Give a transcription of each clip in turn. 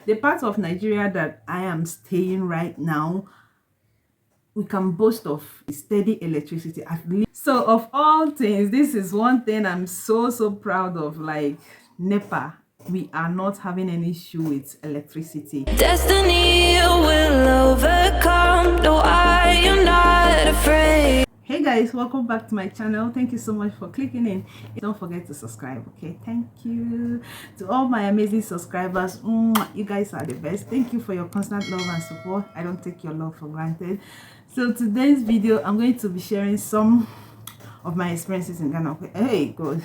the part of Nigeria that I am staying right now, we can boast of steady electricity at least. So of all things, this is one thing I'm so proud of. Like NEPA, we are not having any issue with electricity. Destiny will overcome. No, I am not afraid. Hey guys, welcome back to my channel. Thank you so much for clicking in. Don't forget to subscribe. Okay, thank you to all my amazing subscribers. You guys are the best. Thank you for your constant love and support. I don't take your love for granted. So today's video, I'm going to be sharing some of my experiences in Ghana. Okay, hey God.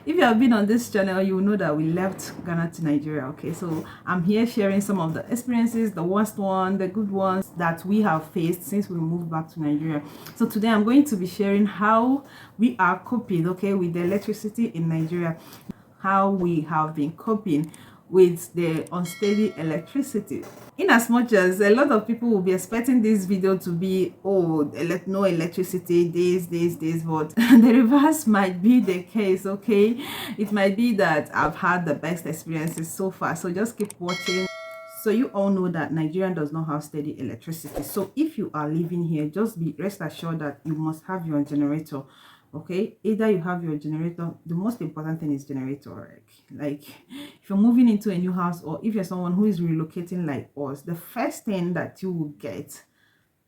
If you have been on this channel, you will know that we left Ghana to Nigeria. Okay, so I'm here sharing some of the experiences, the worst one, the good ones that we have faced since we moved back to Nigeria. So today I'm going to be sharing how we are coping, okay, with the electricity in Nigeria, how we have been coping with the unsteady electricity. In as much as a lot of people will be expecting this video to be, oh, no electricity, this, but the reverse might be the case. Okay, it might be that I've had the best experiences so far, so just keep watching. So you all know that Nigeria does not have steady electricity. So if you are living here, just be rest assured that you must have your generator. Okay, either you have your generator. The most important thing is generator, right? Like if you're moving into a new house, or if you're someone who is relocating like us, the first thing that you will get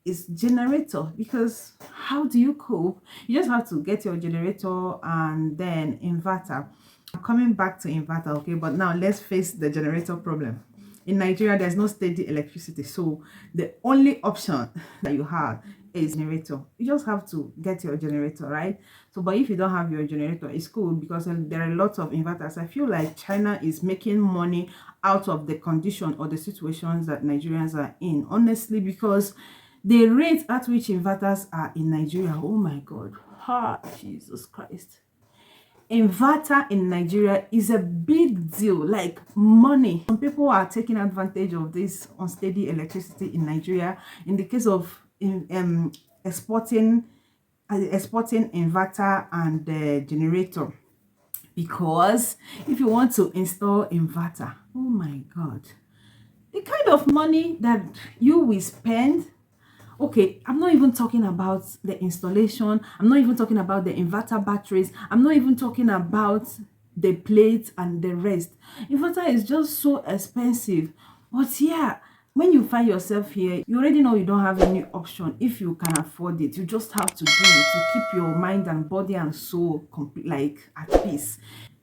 is generator. Because how do you cope? You just have to get your generator and then inverter. I'm coming back to inverter, okay, but now let's face the generator problem. In Nigeria, there's no steady electricity, so the only option that you have is generator. You just have to get your generator, right? So but if you don't have your generator, it's cool because there are lots of inverters. I feel like China is making money out of the condition or the situations that Nigerians are in, honestly, because the rate at which inverters are in Nigeria, oh my God, Jesus Christ. Inverter in Nigeria is a big deal, like money. Some people are taking advantage of this unsteady electricity in Nigeria in the case of exporting inverter and generator. Because if you want to install inverter, oh my God, the kind of money that you will spend. Okay, I'm not even talking about the installation. I'm not even talking about the inverter batteries. I'm not even talking about the plates and the rest. Inverter is just so expensive. But yeah, when you find yourself here, you already know you don't have any option. If you can afford it, you just have to do it to keep your mind and body and soul like at peace.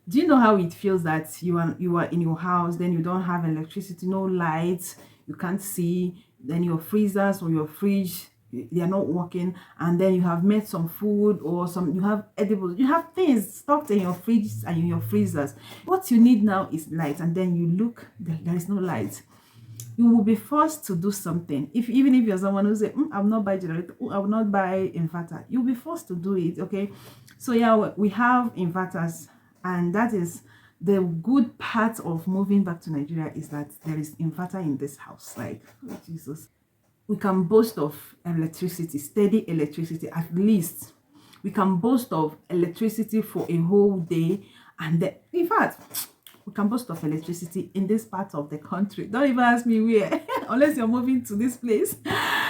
Do you know how it feels that you are in your house, then you don't have electricity, no lights, you can't see, then your freezers or your fridge, they are not working, and then you have made some food or you have edibles, you have things stocked in your fridge and in your freezers. What you need now is light, and then you look, there is no light. You will be forced to do something. Even if you're someone who say, I will not buy generator, I will not buy inverter, you'll be forced to do it. Okay, so yeah, we have inverters, and that is the good part of moving back to Nigeria, is that there is inverter in this house. Like, oh Jesus, we can boast of electricity, steady electricity. At least we can boast of electricity for a whole day, and in fact, we can boast of electricity in this part of the country. Don't even ask me where, unless you're moving to this place.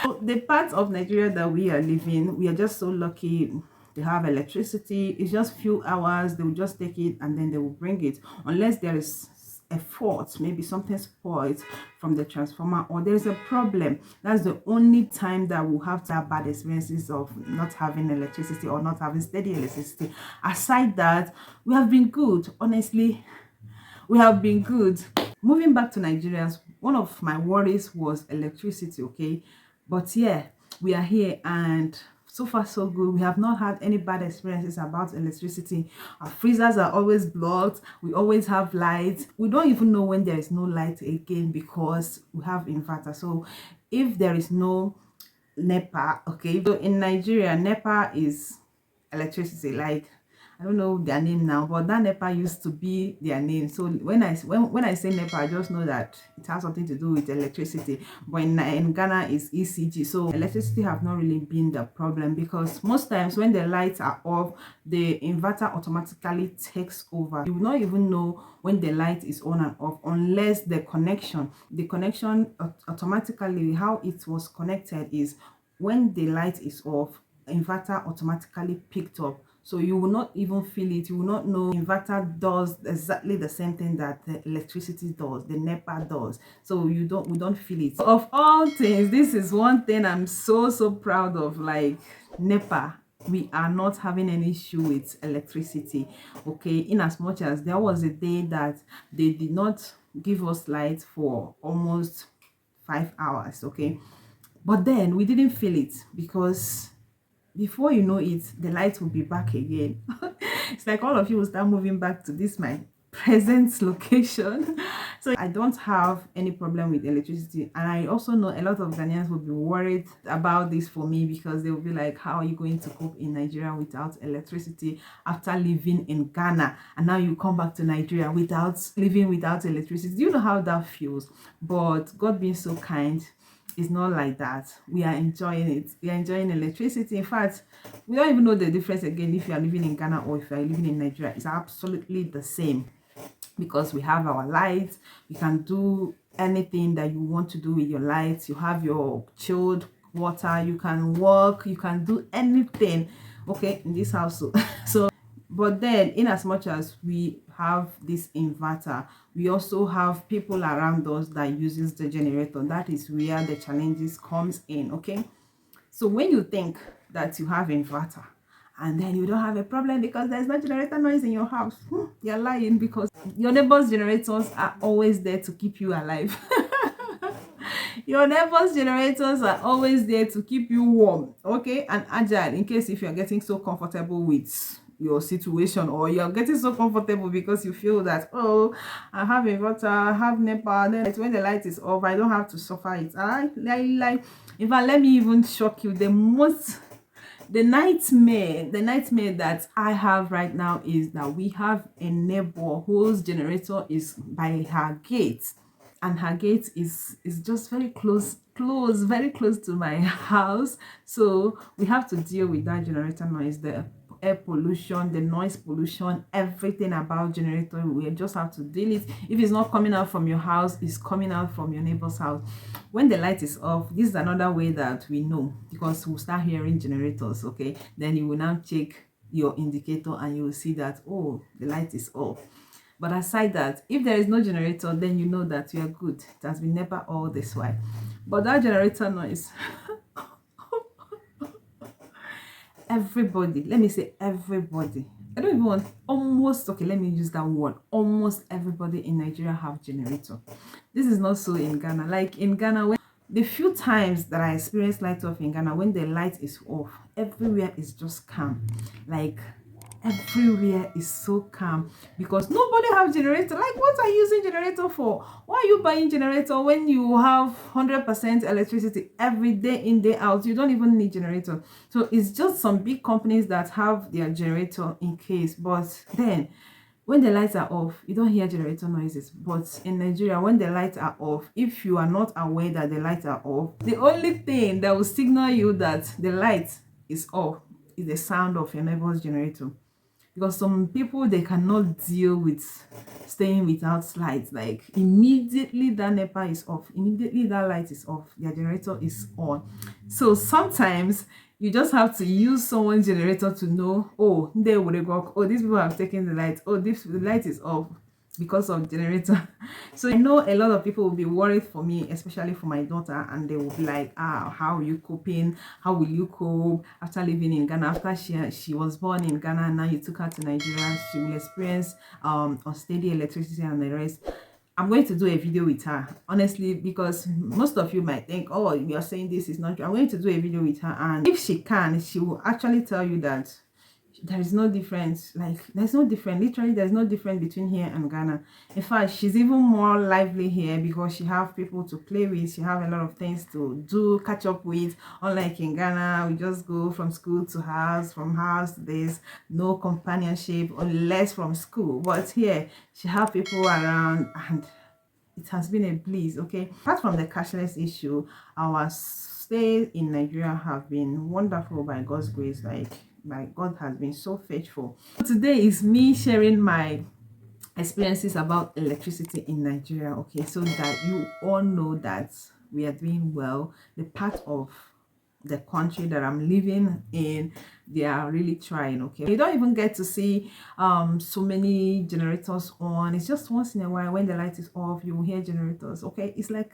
So the part of Nigeria that we are living, we are just so lucky. They have electricity. It's just few hours. They will just take it and then they will bring it, unless there is a fault, maybe something spoiled from the transformer, or there is a problem. That's the only time that we'll have to have bad experiences of not having electricity or not having steady electricity. Aside that, we have been good. Honestly, we have been good. Moving back to Nigerians, one of my worries was electricity, okay? But yeah, we are here, and so far so good. We have not had any bad experiences about electricity. Our freezers are always blocked. We always have lights. We don't even know when there is no light again because we have inverter. So if there is no NEPA, okay, so in Nigeria, NEPA is electricity. Like, I don't know their name now, but that NEPA used to be their name. So when I say NEPA, I just know that it has something to do with electricity. But in Ghana is ECG. So electricity have not really been the problem, because most times when the lights are off, the inverter automatically takes over. You will not even know when the light is on and off unless the connection automatically, how it was connected is when the light is off, inverter automatically picked up. So you will not even feel it. You will not know. Inverter does exactly the same thing that the electricity does, the NEPA does. So we don't feel it. Of all things, this is one thing I'm so proud of. Like NEPA, we are not having any issue with electricity. Okay, in as much as there was a day that they did not give us light for almost 5 hours. Okay, but then we didn't feel it, because before you know it, the light will be back again. It's like all of you will start moving back to this my present location. So I don't have any problem with electricity, and I also know a lot of Ghanaians will be worried about this for me, because they will be like, how are you going to cope in Nigeria without electricity after living in Ghana, and now you come back to Nigeria without living without electricity? Do you know how that feels? But God being so kind, it's not like that. We are enjoying it. We are enjoying electricity. In fact, we don't even know the difference again if you are living in Ghana or if you are living in Nigeria. It's absolutely the same, because we have our lights. You can do anything that you want to do with your lights. You have your chilled water. You can work. You can do anything, okay, in this house. So but then, in as much as we have this inverter, we also have people around us that uses the generator. That is where the challenges comes in. Okay, so when you think that you have inverter and then you don't have a problem because there's no generator noise in your house, you're lying, because your neighbor's generators are always there to keep you alive. Your neighbor's generators are always there to keep you warm, okay, and agile, in case if you're getting so comfortable with your situation, or you're getting so comfortable because you feel that, oh, I have inverter, I have NEPA, then when the light is off, I don't have to suffer it. Like in fact, let me even shock you. The nightmare that I have right now is that we have a neighbor whose generator is by her gate, and her gate is just very very close to my house. So we have to deal with that generator noise, the air pollution, the noise pollution, everything about generator. We just have to deal it. If it's not coming out from your house, it's coming out from your neighbor's house. When the light is off, this is another way that we know, because we'll start hearing generators. Okay, then you will now check your indicator and you will see that, oh, the light is off. But aside that, if there is no generator, then you know that you are good. It has been NEPA all this while. But that generator noise, everybody, let me say everybody, I don't even want, almost, okay, let me use that word, almost everybody in Nigeria have generator. This is not so in Ghana. Like in Ghana, when the few times that I experienced light off in Ghana, when the light is off, everywhere is just calm. Like everywhere is so calm, because nobody have generator. Like, what are you using generator for? Why are you buying generator when you have 100% electricity every day in, day out? You don't even need generator. So it's just some big companies that have their generator in case. But then when the lights are off, you don't hear generator noises. But in Nigeria, when the lights are off, if you are not aware that the lights are off, the only thing that will signal you that the light is off is the sound of your neighbor's generator. Because some people, they cannot deal with staying without lights. Like immediately that NEPA is off, immediately that light is off, their generator is on. So sometimes you just have to use someone's generator to know, oh, they would go, oh, these people have taken the light, oh, the light is off because of generator. So I know a lot of people will be worried for me, especially for my daughter, and they will be like, how are you coping? How will you cope after living in Ghana? After she was born in Ghana and now you took her to Nigeria, she will experience unsteady electricity and the rest. I'm going to do a video with her, honestly, because most of you might think, oh, you're saying this is not true. I'm going to do a video with her, and if she can, she will actually tell you that There is no difference. Like, there's no difference. Literally, there's no difference between here and Ghana. In fact, she's even more lively here because she have people to play with. She have a lot of things to do, catch up with. Unlike in Ghana, we just go from school to house, from house to this. No companionship unless from school. But here, she have people around, and it has been a bliss. Okay, apart from the cashless issue, our stay in Nigeria have been wonderful by God's grace. Like, my God has been so faithful. Today is me sharing my experiences about electricity in Nigeria, okay, so that you all know that we are doing well. The part of the country that I'm living in, they are really trying. Okay, you don't even get to see so many generators on. It's just once in a while when the light is off, you will hear generators. Okay, it's like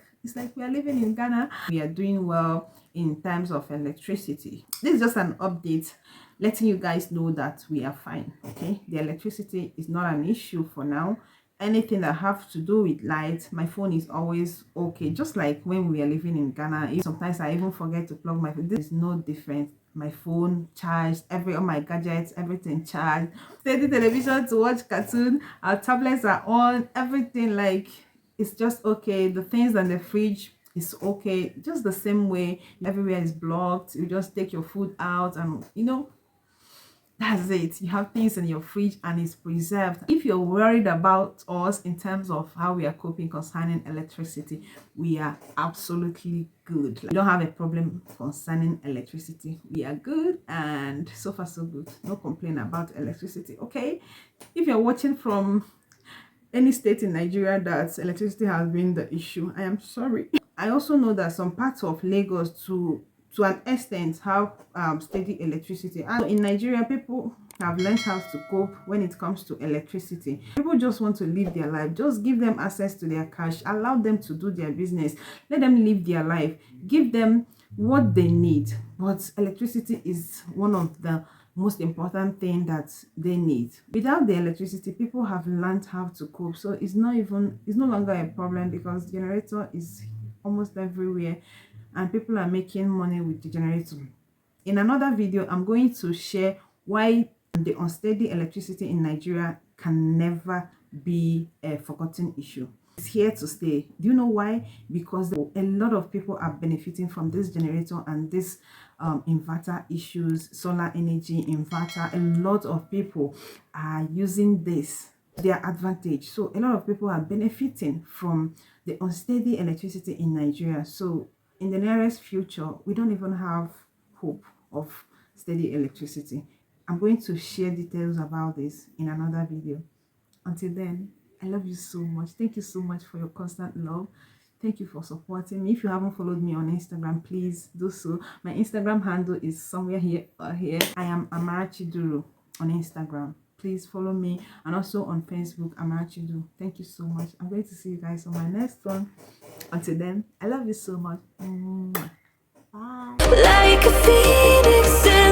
we are living in Ghana. We are doing well in terms of electricity. This is just an update letting you guys know that we are fine. Okay, the electricity is not an issue for now. Anything that have to do with light, my phone is always okay. Just like when we are living in Ghana, sometimes I even forget to plug my phone. This is no different. My phone charged, all my gadgets, everything charged. Steady television to watch cartoon, our tablets are on, everything, like, it's just okay. The things in the fridge is okay, just the same way. Everywhere is blocked. You just take your food out and that's it. You have things in your fridge and it's preserved. If you're worried about us in terms of how we are coping concerning electricity, we are absolutely good. We don't have a problem concerning electricity. We are good, and so far so good. No complaint about electricity. Okay, if you're watching from any state in Nigeria that electricity has been the issue, I am sorry. I also know that some parts of Lagos to an extent have steady electricity, and in Nigeria people have learned how to cope when it comes to electricity. People just want to live their life. Just give them access to their cash, allow them to do their business, let them live their life, give them what they need. But electricity is one of the most important thing that they need. Without the electricity, people have learned how to cope, so it's no longer a problem because generator is almost everywhere and people are making money with the generator. In another video, I'm going to share why the unsteady electricity in Nigeria can never be a forgotten issue. It's here to stay. Do you know why? Because a lot of people are benefiting from this generator and this inverter issues, solar energy inverter. A lot of people are using this to their advantage. So a lot of people are benefiting from the unsteady electricity in Nigeria. So in the nearest future, we don't even have hope of steady electricity. I'm going to share details about this in another video. Until then, I love you so much. Thank you so much for your constant love. Thank you for supporting me. If you haven't followed me on Instagram, please do so. My Instagram handle is somewhere here or here. I am Amarachiduru on Instagram. Please follow me, and also on Facebook, Amarachidu. Thank you so much. I'm going to see you guys on my next one. Until then, I love you so much. Bye. Like a phoenix.